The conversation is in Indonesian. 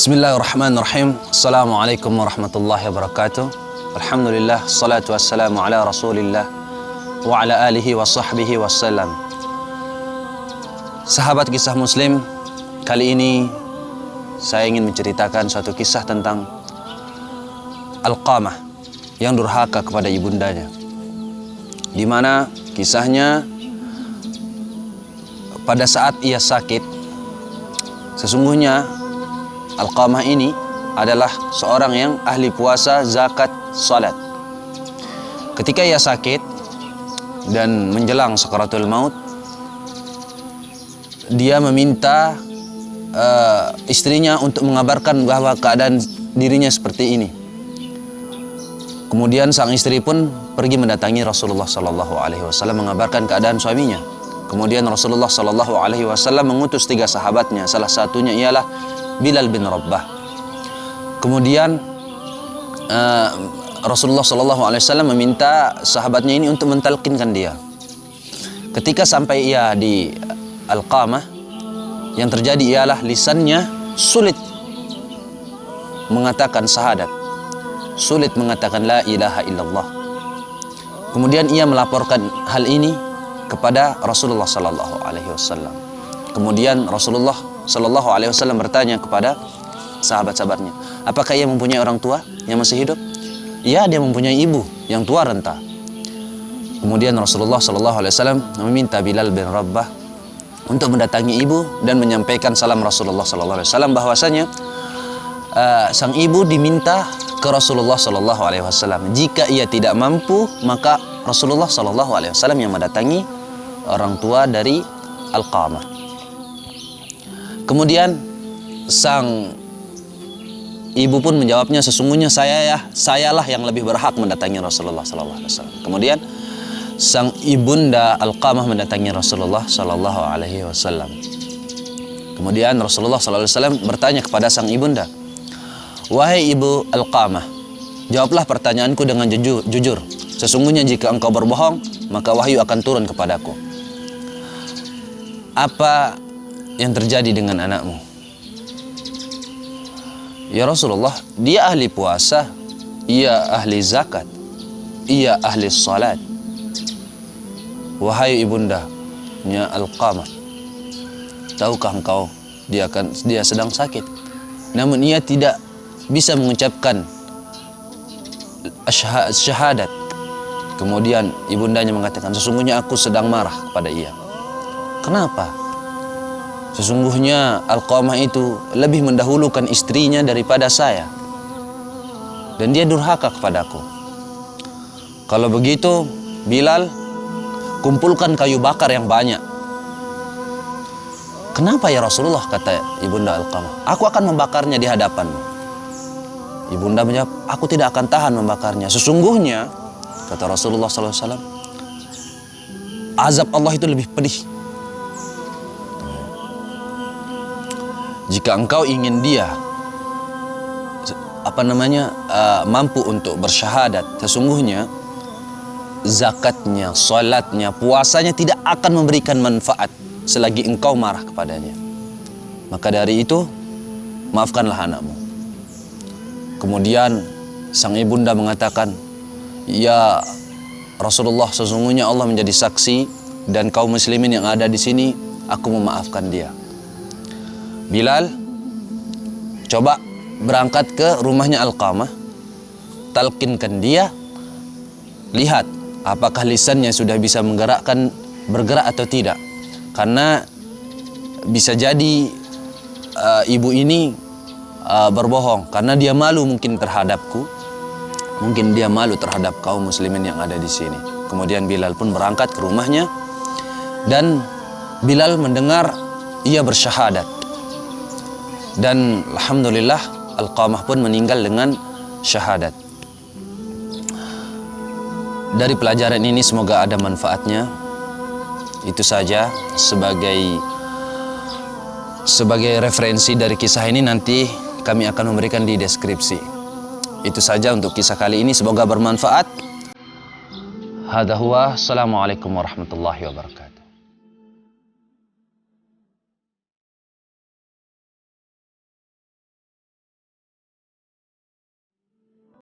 Bismillahirrahmanirrahim. Assalamualaikum warahmatullahi wabarakatuh. Alhamdulillah, salatu wassalamu ala rasulillah wa ala alihi wa sahbihi wassalam. Sahabat kisah muslim, kali ini saya ingin menceritakan suatu kisah tentang Alqamah yang durhaka kepada ibundanya, di mana kisahnya pada saat ia sakit. Sesungguhnya Alqamah ini adalah seorang yang ahli puasa, zakat, salat. Ketika ia sakit dan menjelang sakaratul maut, dia meminta istrinya untuk mengabarkan bahwa keadaan dirinya seperti ini. Kemudian sang istri pun pergi mendatangi Rasulullah SAW mengabarkan keadaan suaminya. Kemudian Rasulullah SAW mengutus 3 sahabatnya. Salah satunya ialah Bilal bin Rabbah. Kemudian Rasulullah SAW meminta sahabatnya ini untuk mentalkinkan dia. Ketika sampai ia di Alqamah, yang terjadi ialah lisannya sulit mengatakan syahadat, sulit mengatakan la ilaha illallah. Kemudian ia melaporkan hal ini kepada Rasulullah SAW. Kemudian Rasulullah SAW bertanya kepada sahabat-sahabatnya, apakah ia mempunyai orang tua yang masih hidup? Ya, dia mempunyai ibu yang tua renta. Kemudian Rasulullah SAW meminta Bilal bin Rabbah untuk mendatangi ibu dan menyampaikan salam Rasulullah SAW bahwasanya sang ibu diminta ke Rasulullah SAW. Jika ia tidak mampu, maka Rasulullah SAW yang mendatangi orang tua dari Alqamah. Kemudian sang ibu pun menjawabnya, sesungguhnya sayalah yang lebih berhak mendatangi Rasulullah SAW. Kemudian sang ibunda Alqamah mendatangi Rasulullah SAW. Kemudian Rasulullah SAW bertanya kepada sang ibunda, wahai ibu Alqamah, jawablah pertanyaanku dengan jujur. Sesungguhnya jika engkau berbohong, maka wahyu akan turun kepadaku. Apa yang terjadi dengan anakmu? Ya Rasulullah, dia ahli puasa, ia ahli zakat, ia ahli salat. Wahai ibunda nya Alqamah, tahukah engkau dia sedang sakit, namun ia tidak bisa mengucapkan syahadat. Kemudian ibundanya mengatakan, sesungguhnya aku sedang marah kepada ia. Kenapa? Sesungguhnya Alqamah itu lebih mendahulukan istrinya daripada saya, dan dia durhaka kepadaku. Kalau begitu, Bilal, kumpulkan kayu bakar yang banyak. Kenapa ya Rasulullah, kata ibunda Alqamah, aku akan membakarnya di hadapanmu. Ibunda menjawab, aku tidak akan tahan membakarnya. Sesungguhnya, kata Rasulullah SAW, azab Allah itu lebih pedih. Jika engkau ingin dia mampu untuk bersyahadat, sesungguhnya zakatnya, salatnya, puasanya tidak akan memberikan manfaat selagi engkau marah kepadanya. Maka dari itu, maafkanlah anakmu. Kemudian sang ibunda mengatakan, ya Rasulullah, sesungguhnya Allah menjadi saksi dan kaum muslimin yang ada di sini, aku memaafkan dia. Bilal, coba berangkat ke rumahnya Alqamah, talkinkan dia, lihat apakah lisannya sudah bisa bergerak atau tidak. Karena bisa jadi ibu ini berbohong karena dia malu mungkin terhadapku, mungkin dia malu terhadap kaum muslimin yang ada di sini. Kemudian Bilal pun berangkat ke rumahnya, dan Bilal mendengar ia bersyahadat. Dan alhamdulillah Alqamah pun meninggal dengan syahadat. Dari pelajaran ini semoga ada manfaatnya. Itu saja sebagai referensi dari kisah ini, nanti kami akan memberikan di deskripsi. Itu saja untuk kisah kali ini, semoga bermanfaat. Hada huwa, assalamualaikum warahmatullahi wabarakatuh.